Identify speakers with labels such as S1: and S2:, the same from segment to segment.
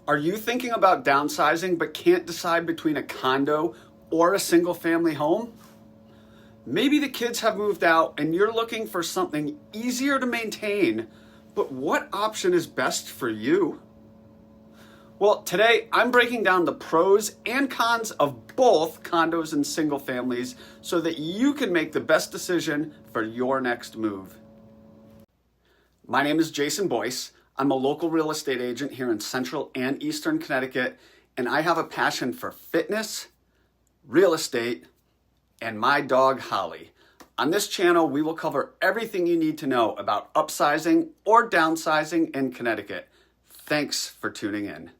S1: Are you thinking about downsizing but can't decide between a condo or a single family home? Maybe the kids have moved out and you're looking for something easier to maintain, but what option is best for you? Well, today I'm breaking down the pros and cons of both condos and single families so that you can make the best decision for your next move. My name is Jason Boyce. I'm a local real estate agent here in Central and Eastern Connecticut, and I have a passion for fitness, real estate, and my dog Holly. On this channel, we will cover everything you need to know about upsizing or downsizing in Connecticut. Thanks for tuning in.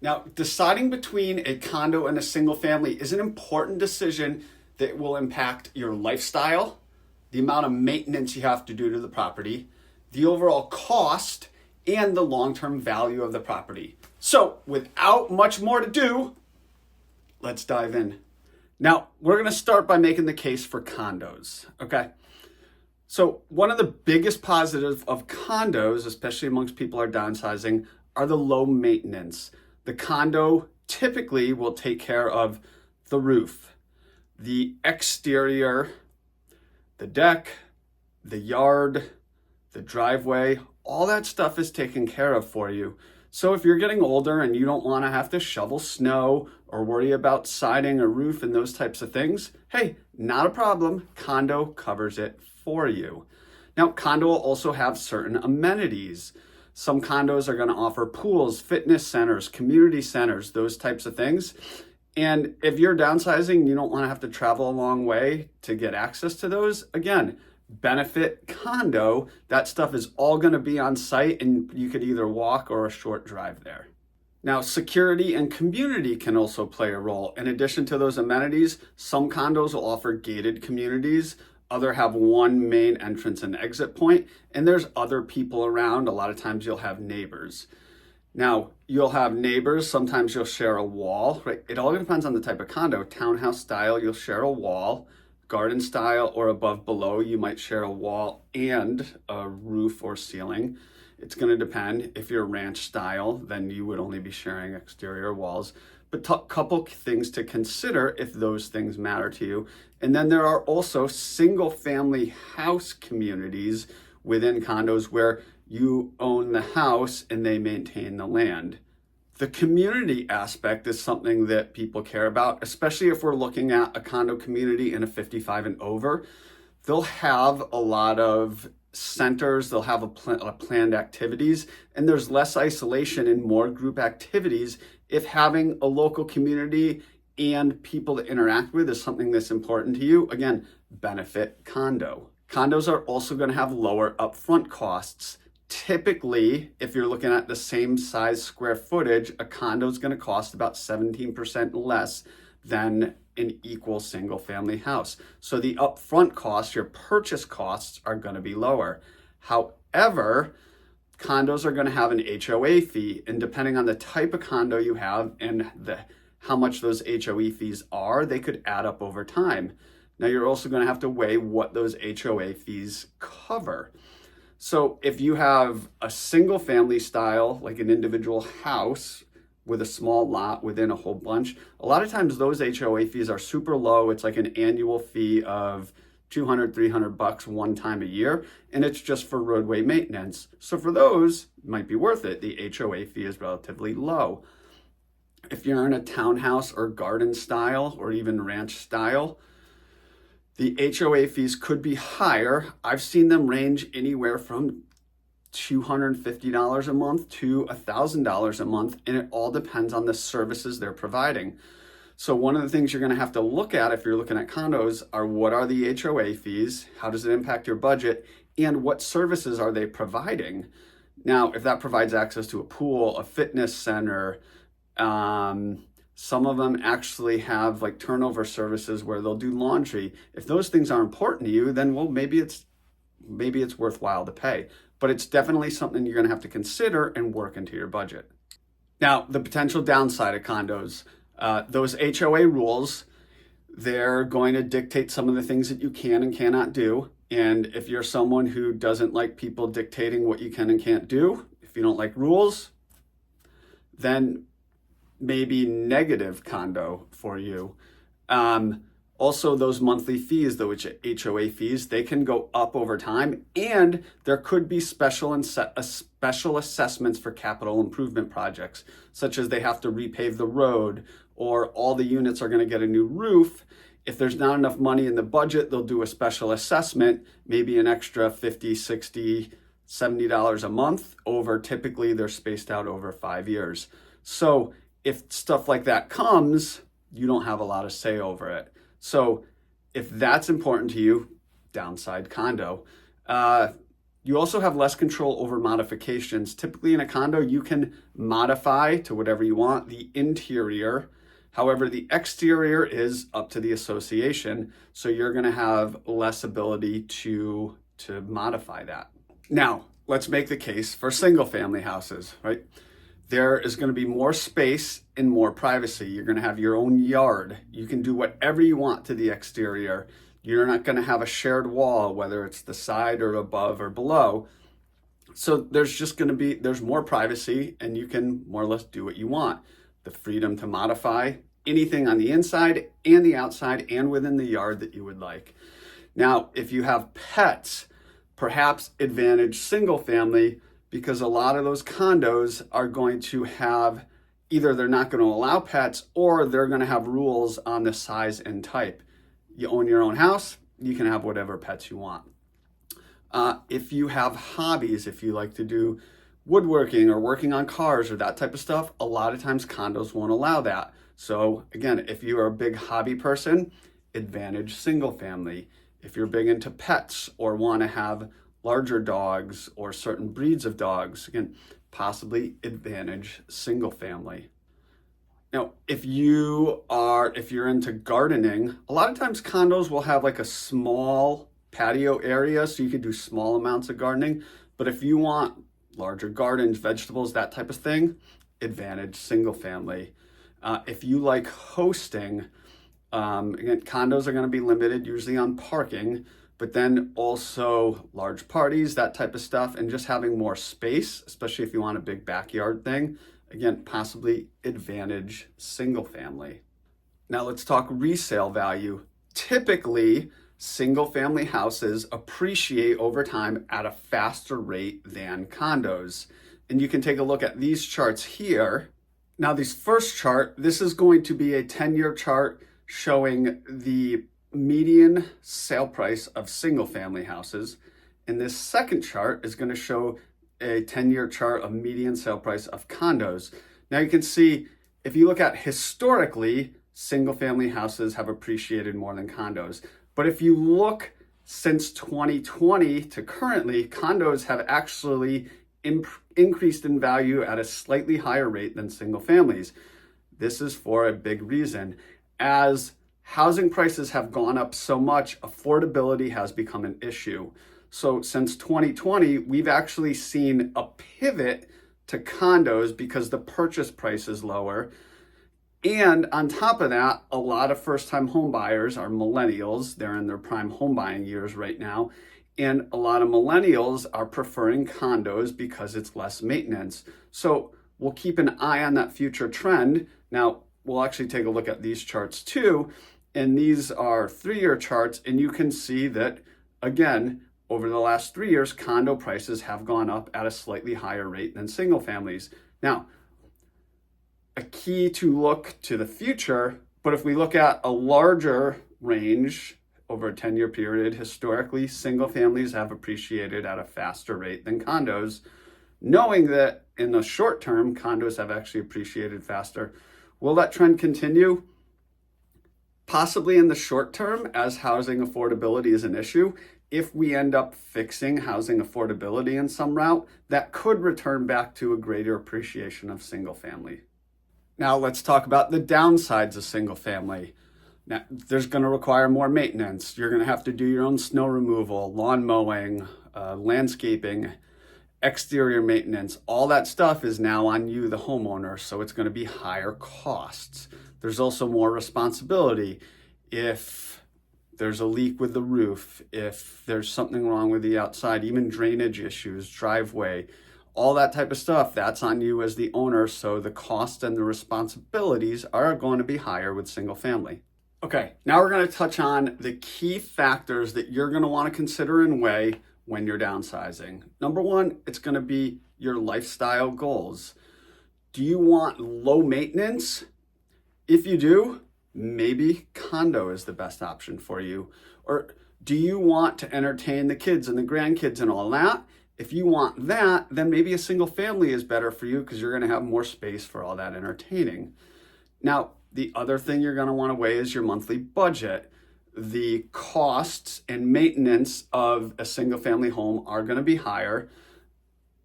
S1: Now, deciding between a condo and a single family is an important decision that will impact your lifestyle, the amount of maintenance you have to do to the property, the overall cost, and the long-term value of the property. So, without much more to do, let's dive in. Now, we're going to start by making the case for condos, okay? So, one of the biggest positives of condos, especially amongst people who are downsizing, are the low maintenance. The condo typically will take care of the roof, the exterior, the deck, the yard, the driveway, all that stuff is taken care of for you. So if you're getting older and you don't want to have to shovel snow or worry about siding or roof and those types of things, hey, not a problem. Condo covers it for you. Now, condo will also have certain amenities. Some condos are going to offer pools, fitness centers, community centers, those types of things. And if you're downsizing, you don't want to have to travel a long way to get access to those. Again, benefit condo, that stuff is all going to be on site and you could either walk or a short drive there. Now, security and community can also play a role. In addition to those amenities, some condos will offer gated communities. Other have one main entrance and exit point, and there's other people around. A lot of times you'll have neighbors. Now, you'll have neighbors. Sometimes you'll share a wall, right? It all depends on the type of condo. Townhouse style, you'll share a wall. Garden style or above below, you might share a wall and a roof or ceiling. It's going to depend. If you're ranch style, then you would only be sharing exterior walls. But a couple things to consider if those things matter to you. And then there are also single family house communities within condos where you own the house and they maintain the land. The community aspect is something that people care about, especially if we're looking at a condo community in a 55 and over. They'll have a lot of centers, they'll have a planned activities, and there's less isolation and more group activities if having a local community and people to interact with is something that's important to you. Again, benefit condo. Condos are also going to have lower upfront costs. Typically, if you're looking at the same size square footage, a condo is going to cost about 17% less than an equal single family house. So the upfront costs, your purchase costs, are going to be lower. However, condos are going to have an HOA fee, and depending on the type of condo you have and how much those HOA fees are, they could add up over time. Now, you're also going to have to weigh what those HOA fees cover. So if you have a single family style, like an individual house with a small lot within a whole bunch, a lot of times those HOA fees are super low. It's like an annual fee of $200, $300 one time a year, and it's just for roadway maintenance. So for those, it might be worth it. The HOA fee is relatively low. If you're in a townhouse or garden style or even ranch style, the HOA fees could be higher. I've seen them range anywhere from $250 a month to $1,000 a month, and it all depends on the services they're providing. So one of the things you're going to have to look at if you're looking at condos are what are the HOA fees, how does it impact your budget, and what services are they providing? Now, if that provides access to a pool, a fitness center, some of them actually have like turnover services where they'll do laundry. If those things are important to you, then well, maybe it's worthwhile to pay. But it's definitely something you're going to have to consider and work into your budget. Now, the potential downside of condos, those HOA rules, they're going to dictate some of the things that you can and cannot do. And if you're someone who doesn't like people dictating what you can and can't do, if you don't like rules, then maybe negative condo for you. Also, those monthly fees, which HOA fees, they can go up over time, and there could be special assessments for capital improvement projects, such as they have to repave the road, or all the units are going to get a new roof. If there's not enough money in the budget, they'll do a special assessment, maybe an extra $50, $60, $70 a month over, typically they're spaced out over 5 years. So if stuff like that comes, you don't have a lot of say over it. So if that's important to you, downside condo. You also have less control over modifications. Typically in a condo, you can modify to whatever you want the interior. However, the exterior is up to the association, so you're going to have less ability to modify that. Now, let's make the case for single family houses, right? There is going to be more space and more privacy. You're going to have your own yard. You can do whatever you want to the exterior. You're not going to have a shared wall, whether it's the side or above or below. So there's more privacy, and you can more or less do what you want. The freedom to modify anything on the inside and the outside and within the yard that you would like. Now, if you have pets, perhaps advantage single family, because a lot of those condos are going to have, either they're not going to allow pets, or they're going to have rules on the size and type. You own your own house, you can have whatever pets you want. If you have hobbies, if you like to do woodworking or working on cars or that type of stuff, a lot of times condos won't allow that. So again, if you are a big hobby person, advantage single family. If you're big into pets or want to have larger dogs or certain breeds of dogs, again, possibly advantage single family. Now, if you're into gardening, a lot of times condos will have like a small patio area, so you can do small amounts of gardening. But if you want larger gardens, vegetables, that type of thing, advantage single family. If you like hosting, again, condos are going to be limited usually on parking, but then also large parties, that type of stuff, and just having more space, especially if you want a big backyard thing, again, possibly advantage single family. Now let's talk resale value. Typically, single family houses appreciate over time at a faster rate than condos. And you can take a look at these charts here. Now, this first chart, this is going to be a 10-year chart showing the median sale price of single family houses. And this second chart is going to show a 10-year chart of median sale price of condos. Now you can see, if you look at historically, single family houses have appreciated more than condos. But if you look since 2020 to currently, condos have actually increased in value at a slightly higher rate than single families. This is for a big reason. As housing prices have gone up so much, affordability has become an issue. So since 2020, we've actually seen a pivot to condos because the purchase price is lower. And on top of that, a lot of first-time home buyers are millennials. They're in their prime home buying years right now. And a lot of millennials are preferring condos because it's less maintenance. So we'll keep an eye on that future trend. Now, we'll actually take a look at these charts too. And these are 3-year charts. And you can see that, again, over the last 3 years, condo prices have gone up at a slightly higher rate than single families. Now, a key to look to the future, but if we look at a larger range over a 10-year period, historically, single families have appreciated at a faster rate than condos, knowing that in the short term, condos have actually appreciated faster. Will that trend continue? Possibly in the short term, as housing affordability is an issue. If we end up fixing housing affordability in some route, that could return back to a greater appreciation of single family. Now let's talk about the downsides of single family. Now, there's going to require more maintenance. You're going to have to do your own snow removal, lawn mowing, landscaping, exterior maintenance. All that stuff is now on you, the homeowner, so it's going to be higher costs. There's also more responsibility. If there's a leak with the roof, if there's something wrong with the outside, even drainage issues, driveway, all that type of stuff, that's on you as the owner. So the cost and the responsibilities are going to be higher with single family. Okay, now we're going to touch on the key factors that you're going to want to consider and weigh when you're downsizing. Number one, it's going to be your lifestyle goals. Do you want low maintenance? If you do, maybe condo is the best option for you. Or do you want to entertain the kids and the grandkids and all that? If you want that, then maybe a single family is better for you because you're going to have more space for all that entertaining. Now, the other thing you're going to want to weigh is your monthly budget. The costs and maintenance of a single family home are going to be higher,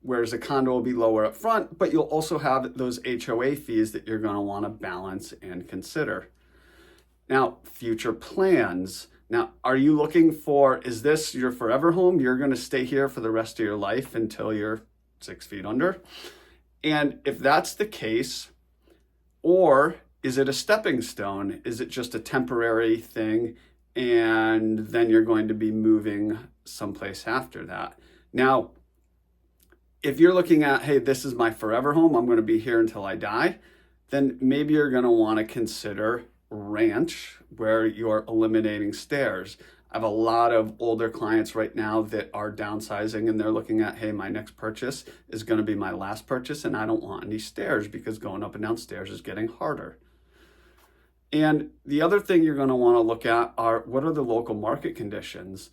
S1: whereas a condo will be lower up front, but you'll also have those HOA fees that you're going to want to balance and consider. Now, future plans. Now, are you looking for, is this your forever home? You're going to stay here for the rest of your life until you're 6 feet under? And if that's the case, or is it a stepping stone? Is it just a temporary thing and then you're going to be moving someplace after that? Now, if you're looking at, hey, this is my forever home, I'm going to be here until I die, then maybe you're going to want to consider ranch, where you're eliminating stairs. I have a lot of older clients right now that are downsizing and they're looking at, hey, my next purchase is going to be my last purchase and I don't want any stairs because going up and down stairs is getting harder. And the other thing you're going to want to look at are, what are the local market conditions?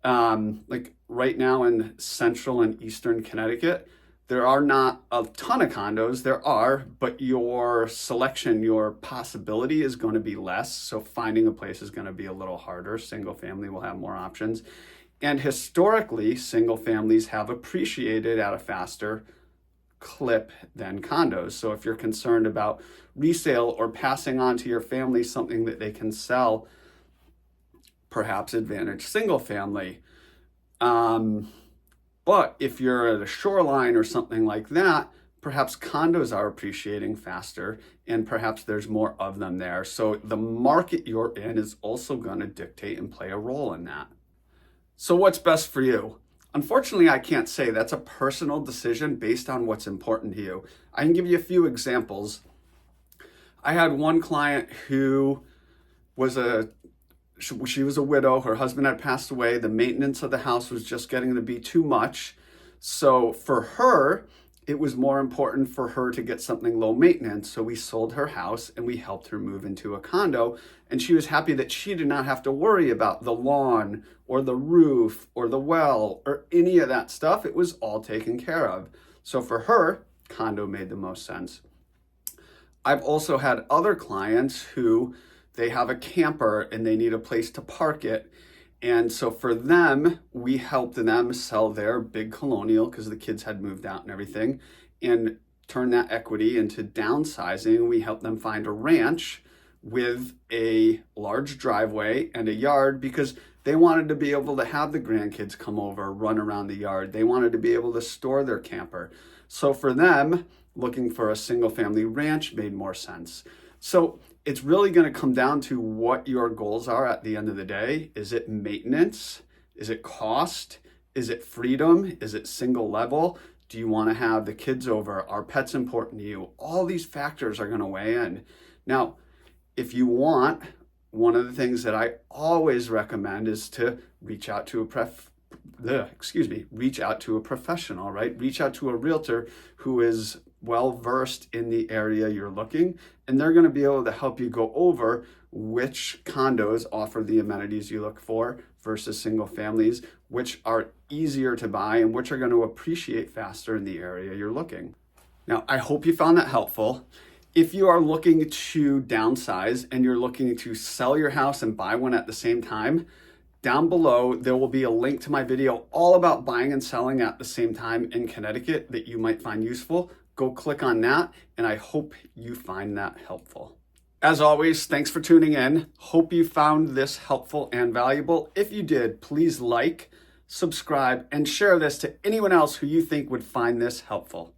S1: Like right now in central and eastern Connecticut, there are not a ton of condos. There are, but your selection, your possibility is going to be less. So finding a place is going to be a little harder. Single family will have more options. And historically, single families have appreciated at a faster clip than condos. So if you're concerned about resale or passing on to your family something that they can sell, perhaps advantage single family. But if you're at a shoreline or something like that, perhaps condos are appreciating faster and perhaps there's more of them there. So the market you're in is also going to dictate and play a role in that. So what's best for you? Unfortunately, I can't say. That's a personal decision based on what's important to you. I can give you a few examples. I had one client who was she was a widow. Her husband had passed away. The maintenance of the house was just getting to be too much. So for her, it was more important for her to get something low maintenance. So we sold her house and we helped her move into a condo. And she was happy that she did not have to worry about the lawn or the roof or the well or any of that stuff. It was all taken care of. So for her, condo made the most sense. I've also had other clients who they have a camper and they need a place to park it. And so for them, we helped them sell their big colonial because the kids had moved out and everything and turn that equity into downsizing. We helped them find a ranch with a large driveway and a yard because they wanted to be able to have the grandkids come over, run around the yard. They wanted to be able to store their camper. So for them, looking for a single family ranch made more sense. So it's really going to come down to what your goals are at the end of the day. Is it maintenance? Is it cost? Is it freedom? Is it single level? Do you want to have the kids over? Are pets important to you? All these factors are going to weigh in. Now, if you want, one of the things that I always recommend is to reach out to a professional, right? Reach out to a realtor who is well-versed in the area you're looking, and they're going to be able to help you go over which condos offer the amenities you look for versus single families, which are easier to buy and which are going to appreciate faster in the area you're looking. Now, I hope you found that helpful. If you are looking to downsize and you're looking to sell your house and buy one at the same time, down below, there will be a link to my video all about buying and selling at the same time in Connecticut that you might find useful. Go click on that, and I hope you find that helpful. As always, thanks for tuning in. Hope you found this helpful and valuable. If you did, please like, subscribe, and share this to anyone else who you think would find this helpful.